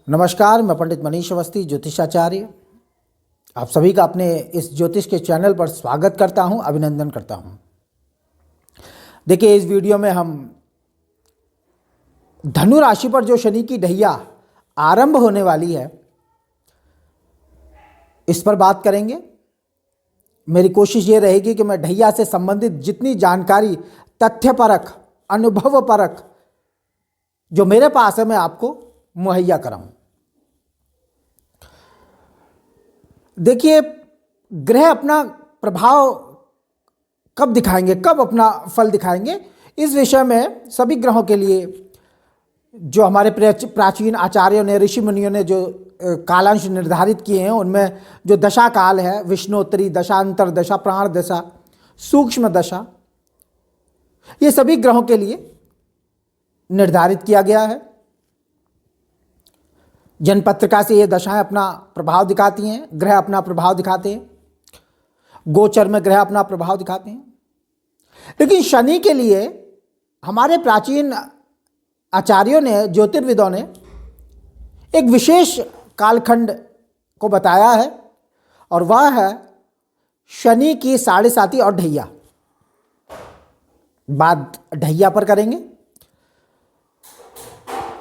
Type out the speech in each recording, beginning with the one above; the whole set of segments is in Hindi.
नमस्कार, मैं पंडित मनीष अवस्थी, ज्योतिषाचार्य। आप सभी का अपने इस ज्योतिष के चैनल पर स्वागत करता हूं, अभिनंदन करता हूं। देखिए, इस वीडियो में हम धनु राशि पर जो शनि की ढैया आरंभ होने वाली है, इस पर बात करेंगे। मेरी कोशिश ये रहेगी कि मैं ढैया से संबंधित जितनी जानकारी तथ्यपरक, अनुभवपरक जो मेरे पास है, मैं आपको मुहैया कराऊं। देखिए, ग्रह अपना प्रभाव कब दिखाएंगे, कब अपना फल दिखाएंगे, इस विषय में सभी ग्रहों के लिए जो हमारे प्राचीन आचार्यों ने, ऋषि मुनियों ने जो कालांश निर्धारित किए हैं, उनमें जो दशा काल है, विष्णोत्तरी दशा, अंतर दशा, प्राण दशा, सूक्ष्म दशा, ये सभी ग्रहों के लिए निर्धारित किया गया है। जनपत्रिका से ये दशाएं अपना प्रभाव दिखाती हैं, ग्रह अपना प्रभाव दिखाते हैं, गोचर में ग्रह अपना प्रभाव दिखाते हैं। लेकिन शनि के लिए हमारे प्राचीन आचार्यों ने, ज्योतिर्विदों ने एक विशेष कालखंड को बताया है, और वह है शनि की साढ़े साती और ढैया। बात ढैया पर करेंगे।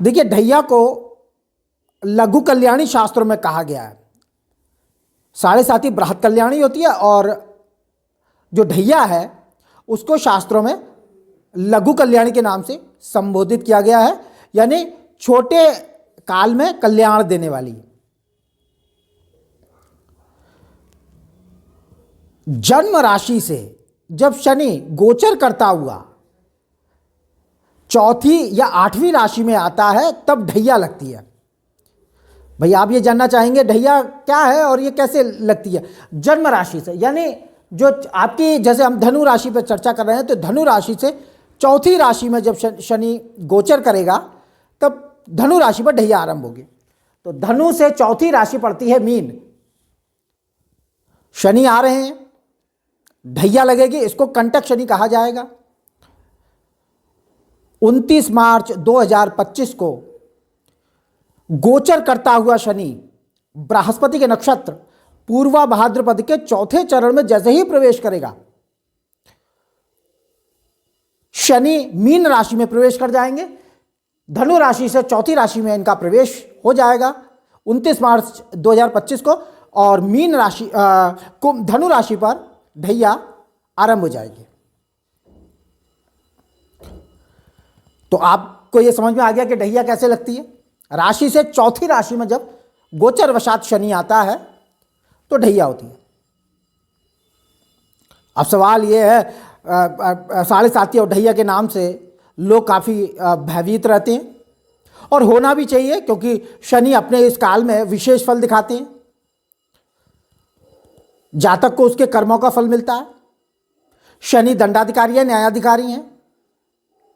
देखिए, ढैया को लघु कल्याणी शास्त्रों में कहा गया है। साढ़े साती बृहत कल्याणी होती है, और जो ढैया है उसको शास्त्रों में लघु कल्याणी के नाम से संबोधित किया गया है, यानी छोटे काल में कल्याण देने वाली। जन्म राशि से जब शनि गोचर करता हुआ चौथी या आठवीं राशि में आता है, तब ढैया लगती है। भाई, आप ये जानना चाहेंगे ढैया क्या है और ये कैसे लगती है? जन्म राशि से, यानी जो आपकी, जैसे हम धनु राशि पर चर्चा कर रहे हैं, तो धनु राशि से चौथी राशि में जब शनि गोचर करेगा, तब धनु राशि पर ढैया आरंभ होगी। तो धनु से चौथी राशि पड़ती है मीन। शनि आ रहे हैं, ढैया लगेगी, इसको कंटक शनि कहा जाएगा। 29 मार्च 2025 को गोचर करता हुआ शनि बृहस्पति के नक्षत्र पूर्वा भाद्रपद के चौथे चरण में जैसे ही प्रवेश करेगा, शनि मीन राशि में प्रवेश कर जाएंगे। धनु राशि से चौथी राशि में इनका प्रवेश हो जाएगा 29 मार्च 2025 को, और मीन राशि को धनु राशि पर ढैया आरंभ हो जाएगी। तो आपको यह समझ में आ गया कि ढैया कैसे लगती है। राशि से चौथी राशि में जब गोचर वशात शनि आता है तो ढैया होती है। अब सवाल यह है, साढ़े साती और ढैया के नाम से लोग काफ़ी भयभीत रहते हैं, और होना भी चाहिए, क्योंकि शनि अपने इस काल में विशेष फल दिखाते हैं। जातक को उसके कर्मों का फल मिलता है। शनि दंडाधिकारी है, न्यायाधिकारी हैं।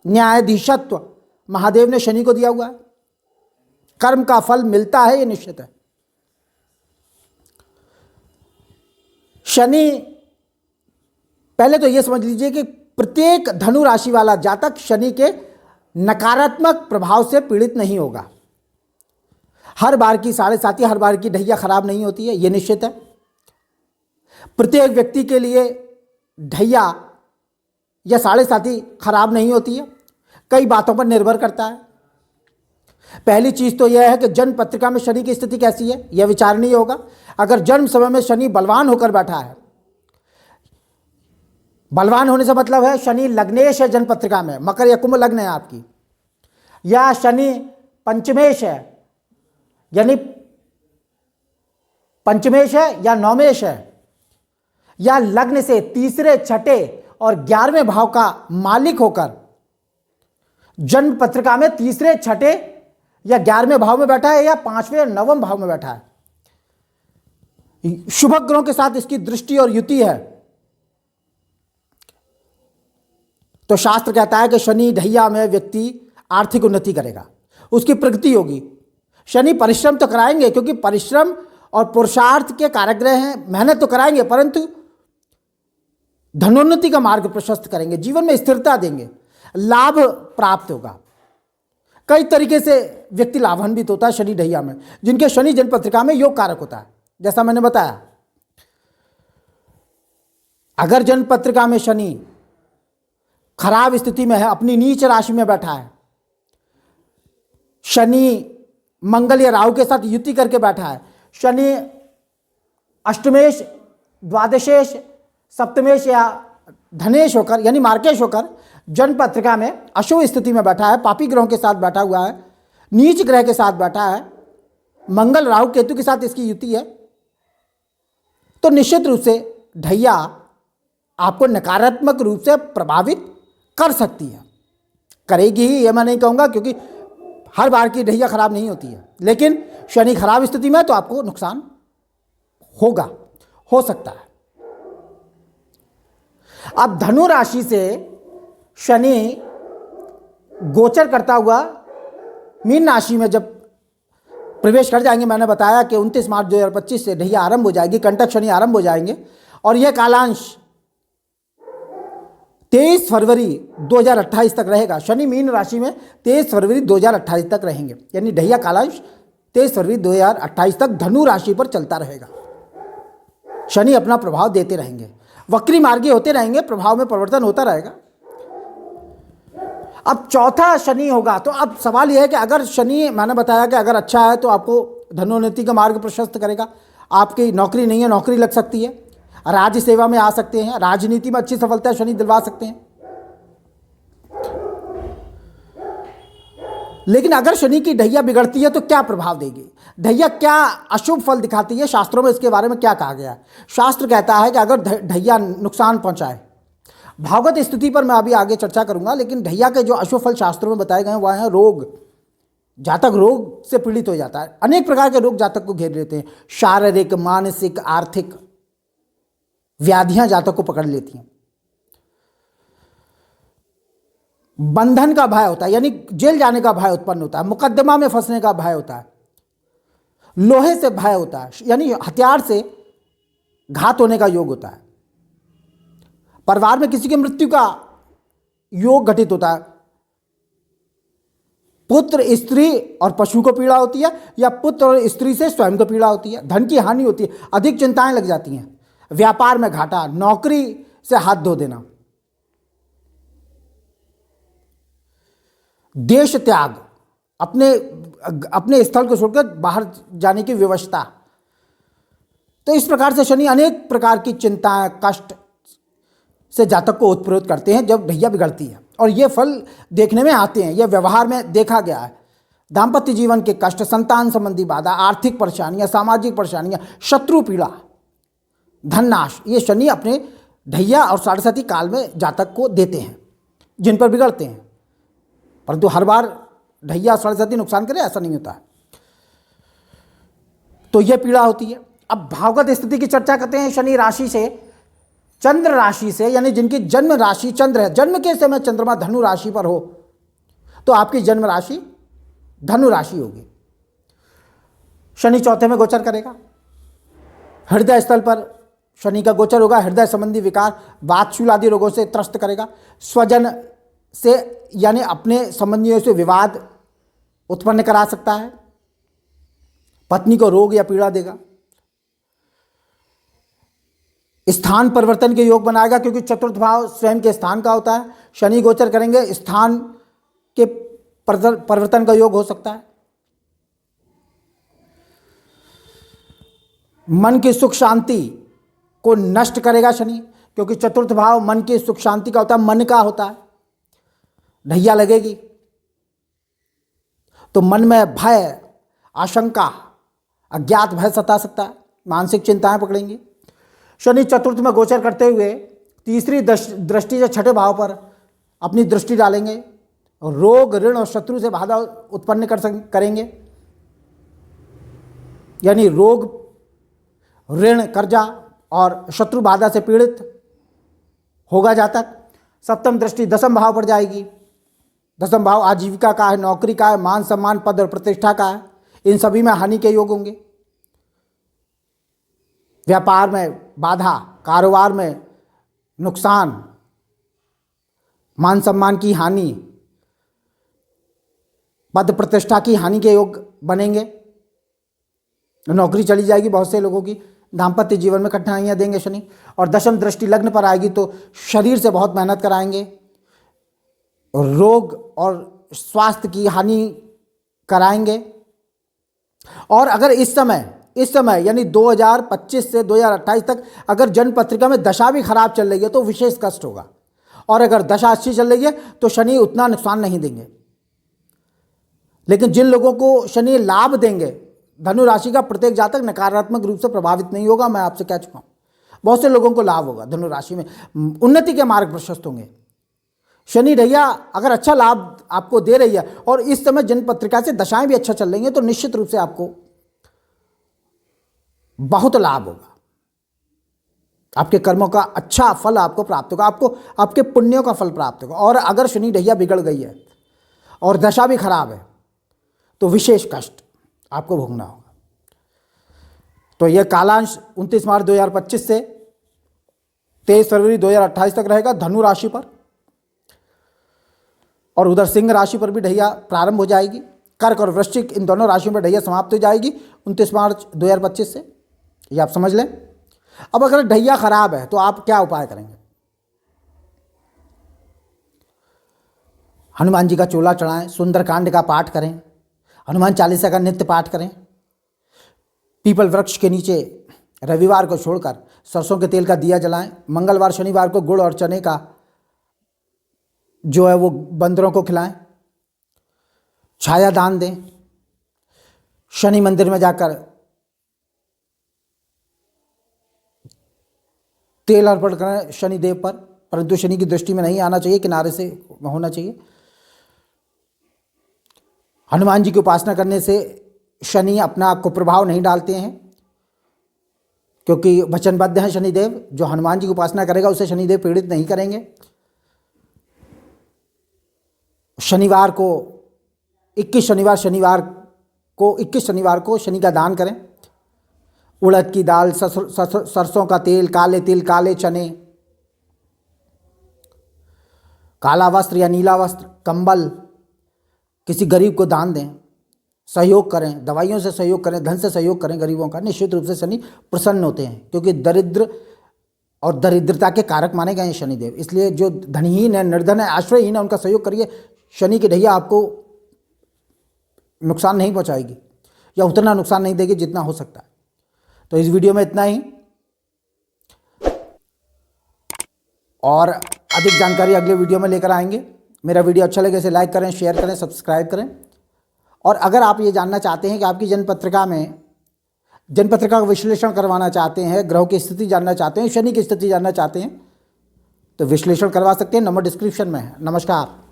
न्यायाधीशत्व महादेव ने शनि को दिया हुआ है। कर्म का फल मिलता है, ये निश्चित है। शनि, पहले तो ये समझ लीजिए कि प्रत्येक धनु राशि वाला जातक शनि के नकारात्मक प्रभाव से पीड़ित नहीं होगा। हर बार की साढ़े साती, हर बार की ढैया खराब नहीं होती है, ये निश्चित है। प्रत्येक व्यक्ति के लिए ढैया या साढ़े साती खराब नहीं होती है, कई बातों पर निर्भर करता है। पहली चीज तो यह है कि जन्म पत्रिका में शनि की स्थिति कैसी है, यह विचारणीय होगा। अगर जन्म समय में शनि बलवान होकर बैठा है, बलवान होने से मतलब है शनि लग्नेश है जन्म पत्रिका में, मकर या कुंभ लग्न है आपकी, या शनि पंचमेश है, यानी पंचमेश है या नौमेश है, या लग्न से तीसरे, छठे और 11वें भाव का मालिक होकर जन्म पत्रिका में तीसरे, छठे या 11वें भाव में बैठा है, या 5वें या 9वें भाव में बैठा है, शुभ ग्रहों के साथ इसकी दृष्टि और युति है, तो शास्त्र कहता है कि शनि ढैया में व्यक्ति आर्थिक उन्नति करेगा, उसकी प्रगति होगी। शनि परिश्रम तो कराएंगे, क्योंकि परिश्रम और पुरुषार्थ के कारकग्रह हैं, मेहनत तो कराएंगे, परंतु धनोन्नति का मार्ग प्रशस्त करेंगे, जीवन में स्थिरता देंगे, लाभ प्राप्त होगा। कई तरीके से व्यक्ति लाभान्वित होता है शनि ढैया में, जिनके शनि जन्म पत्रिका में योग कारक होता है। जैसा मैंने बताया, अगर जन्म पत्रिका में शनि खराब स्थिति में है, अपनी नीच राशि में बैठा है, शनि मंगल या राहु के साथ युति करके बैठा है, शनि अष्टमेश, द्वादशेश, सप्तमेश या धनेश होकर यानी मार्केश होकर जन्म पत्रिका में अशुभ स्थिति में बैठा है, पापी ग्रहों के साथ बैठा हुआ है, नीच ग्रह के साथ बैठा है, मंगल राहु केतु के साथ इसकी युति है, तो निश्चित रूप से ढैया आपको नकारात्मक रूप से प्रभावित कर सकती है। करेगी ही, ये मैं नहीं कहूँगा, क्योंकि हर बार की ढैया खराब नहीं होती है, लेकिन शनि खराब स्थिति में है तो आपको नुकसान होगा, हो सकता है। अब धनु राशि से शनि गोचर करता हुआ मीन राशि में जब प्रवेश कर जाएंगे, मैंने बताया कि 29 मार्च 2025 से ढैया आरंभ हो जाएगी, कंटक शनि आरंभ हो जाएंगे, और यह कालांश 23 फरवरी 2028 तक रहेगा। शनि मीन राशि में 23 फरवरी 2028 तक रहेंगे, यानी ढैया कालांश 23 फरवरी 2028 तक धनु राशि पर चलता रहेगा। शनि अपना प्रभाव देते रहेंगे, वक्री मार्गी होते रहेंगे, प्रभाव में परिवर्तन होता रहेगा। अब चौथा शनि होगा, तो अब सवाल यह है कि अगर शनि, मैंने बताया कि अगर अच्छा है तो आपको धनोन्नति का मार्ग प्रशस्त करेगा, आपकी नौकरी नहीं है, नौकरी लग सकती है, राज्य सेवा में आ सकते हैं, राजनीति में अच्छी सफलता शनि दिलवा सकते हैं। लेकिन अगर शनि की ढैया बिगड़ती है तो क्या प्रभाव देगी, ढैया क्या अशुभ फल दिखाती है, शास्त्रों में इसके बारे में क्या कहा गया है। शास्त्र कहता है कि अगर ढैया नुकसान पहुंचाए, भावगत स्थिति पर मैं अभी आगे चर्चा करूंगा, लेकिन ढैया के जो अशुभ फल शास्त्रों में बताए गए हैं वह है रोग। जातक रोग से पीड़ित हो जाता है, अनेक प्रकार के रोग जातक को घेर लेते हैं, शारीरिक, मानसिक, आर्थिक व्याधियां जातक को पकड़ लेती हैं। बंधन का भय होता है, यानी जेल जाने का भय उत्पन्न होता है, मुकदमा में फंसने का भय होता है, लोहे से भय होता है, यानी हथियार से घात होने का योग होता है, परिवार में किसी की मृत्यु का योग घटित होता है, पुत्र, स्त्री और पशु को पीड़ा होती है, या पुत्र और स्त्री से स्वयं को पीड़ा होती है, धन की हानि होती है, अधिक चिंताएं लग जाती हैं, व्यापार में घाटा, नौकरी से हाथ धो देना, देश त्याग, अपने स्थल को छोड़कर बाहर जाने की व्यवस्था। तो इस प्रकार से शनि अनेक प्रकार की चिंताएं, कष्ट से जातक को उत्प्रेरित करते हैं जब ढैया बिगड़ती है, और ये फल देखने में आते हैं, यह व्यवहार में देखा गया है। दाम्पत्य जीवन के कष्ट, संतान संबंधी बाधा, आर्थिक परेशानियां, सामाजिक परेशानियां, शत्रु पीड़ा, धन नाश, ये शनि अपने ढैया और साढ़े काल में जातक को देते हैं, जिन पर बिगड़ते हैं। परंतु हर बार ढैया साढ़े नुकसान करे ऐसा नहीं होता है, तो यह पीड़ा होती है। अब भावगत स्थिति की चर्चा करते हैं। शनि राशि से, चंद्र राशि से, यानी जिनकी जन्म राशि चंद्र है, जन्म के समय चंद्रमा धनु राशि पर हो तो आपकी जन्म राशि धनु राशि होगी। शनि चौथे में गोचर करेगा, हृदय स्थल पर शनि का गोचर होगा, हृदय संबंधी विकार, वातशूल आदि रोगों से त्रस्त करेगा, स्वजन से यानी अपने संबंधियों से विवाद उत्पन्न करा सकता है, पत्नी को रोग या पीड़ा देगा, स्थान परिवर्तन के योग बनाएगा, क्योंकि चतुर्थ भाव स्वयं के स्थान का होता है। शनि गोचर करेंगे, स्थान के परिवर्तन का योग हो सकता है। मन की सुख शांति को नष्ट करेगा शनि, क्योंकि चतुर्थ भाव मन की सुख शांति का होता है, मन का होता है। ढैया लगेगी तो मन में भय, आशंका, अज्ञात भय सता सकता है, मानसिक चिंताएं पकड़ेंगी। शनि चतुर्थ में गोचर करते हुए तीसरी दृष्टि से छठे भाव पर अपनी दृष्टि डालेंगे और रोग, ऋण और शत्रु से बाधा उत्पन्न करेंगे, यानी रोग, ऋण, कर्जा और शत्रु बाधा से पीड़ित होगा जातक। सप्तम दृष्टि दसम भाव पर जाएगी। दसम भाव आजीविका का है, नौकरी का है, मान सम्मान, पद और प्रतिष्ठा का है, इन सभी में हानि के योग होंगे। व्यापार में बाधा, कारोबार में नुकसान, मान सम्मान की हानि, पद प्रतिष्ठा की हानि के योग बनेंगे, नौकरी चली जाएगी बहुत से लोगों की, दाम्पत्य जीवन में कठिनाइयां देंगे शनि। और दशम दृष्टि लग्न पर आएगी तो शरीर से बहुत मेहनत कराएंगे, रोग और स्वास्थ्य की हानि कराएंगे। और अगर इस समय यानी 2025 से 2028 तक अगर जन्म पत्रिका में दशा भी खराब चल रही है तो विशेष कष्ट होगा, और अगर दशा अच्छी चल रही है तो शनि उतना नुकसान नहीं देंगे। लेकिन जिन लोगों को शनि लाभ देंगे, धनु राशि का प्रत्येक जातक नकारात्मक रूप से प्रभावित नहीं होगा, मैं आपसे कह चुका हूं। बहुत से लोगों को लाभ होगा, धनु राशि में उन्नति के मार्ग प्रशस्त होंगे। शनि ढैया अगर अच्छा लाभ आपको दे रही है और इस समय जन्म पत्रिका से दशाएं भी अच्छा चल रही हैं तो निश्चित रूप से आपको बहुत लाभ होगा, आपके कर्मों का अच्छा फल आपको प्राप्त होगा, आपको आपके पुण्यों का फल प्राप्त होगा। और अगर शनि ढैया बिगड़ गई है और दशा भी खराब है तो विशेष कष्ट आपको भोगना होगा। तो यह कालांश 29 मार्च 2025 से 23 फरवरी 2028 तक रहेगा धनु राशि पर, और उधर सिंह राशि पर भी ढैया प्रारंभ हो जाएगी। कर्क और वृश्चिक इन दोनों राशियों में ढैया समाप्त हो जाएगी 29 मार्च 2025 से, ये आप समझ लें। अब अगर ढैया खराब है तो आप क्या उपाय करेंगे? हनुमान जी का चोला चढ़ाएं, सुंदरकांड का पाठ करें, हनुमान चालीसा का नित्य पाठ करें, पीपल वृक्ष के नीचे रविवार को छोड़कर सरसों के तेल का दिया जलाएं, मंगलवार शनिवार को गुड़ और चने का जो है वो बंदरों को खिलाएं, छाया दान दें, शनि मंदिर में जाकर तेल अर्पण करें शनिदेव पर, परंतु शनि की दृष्टि में नहीं आना चाहिए, किनारे से होना चाहिए। हनुमान जी की उपासना करने से शनि अपना कुप्रभाव नहीं डालते हैं, क्योंकि वचनबद्ध हैं शनिदेव, जो हनुमान जी की उपासना करेगा उसे शनिदेव पीड़ित नहीं करेंगे। शनिवार को 21 शनिवार को शनि का दान करें, उड़द की दाल, सरसों का तेल, काले तिल, काले चने, काला वस्त्र या नीला वस्त्र, कंबल किसी गरीब को दान दें, सहयोग करें, दवाइयों से सहयोग करें, धन से सहयोग करें गरीबों का। निश्चित रूप से शनि प्रसन्न होते हैं, क्योंकि दरिद्र और दरिद्रता के कारक माने गए हैं शनिदेव। इसलिए जो धनहीन है, निर्धन है, आश्रयहीन है, उनका सहयोग करिए। शनि की ढैया आपको नुकसान नहीं पहुंचाएगी, या उतना नुकसान नहीं देगी जितना हो सकता है। तो इस वीडियो में इतना ही, और अधिक जानकारी अगले वीडियो में लेकर आएंगे। मेरा वीडियो अच्छा लगे इसे लाइक करें, शेयर करें, सब्सक्राइब करें। और अगर आप ये जानना चाहते हैं कि आपकी जन्म पत्रिका का विश्लेषण करवाना चाहते हैं, ग्रहों की स्थिति जानना चाहते हैं, शनि की स्थिति जानना चाहते हैं, तो विश्लेषण करवा सकते हैं। नंबर डिस्क्रिप्शन में है। नमस्कार।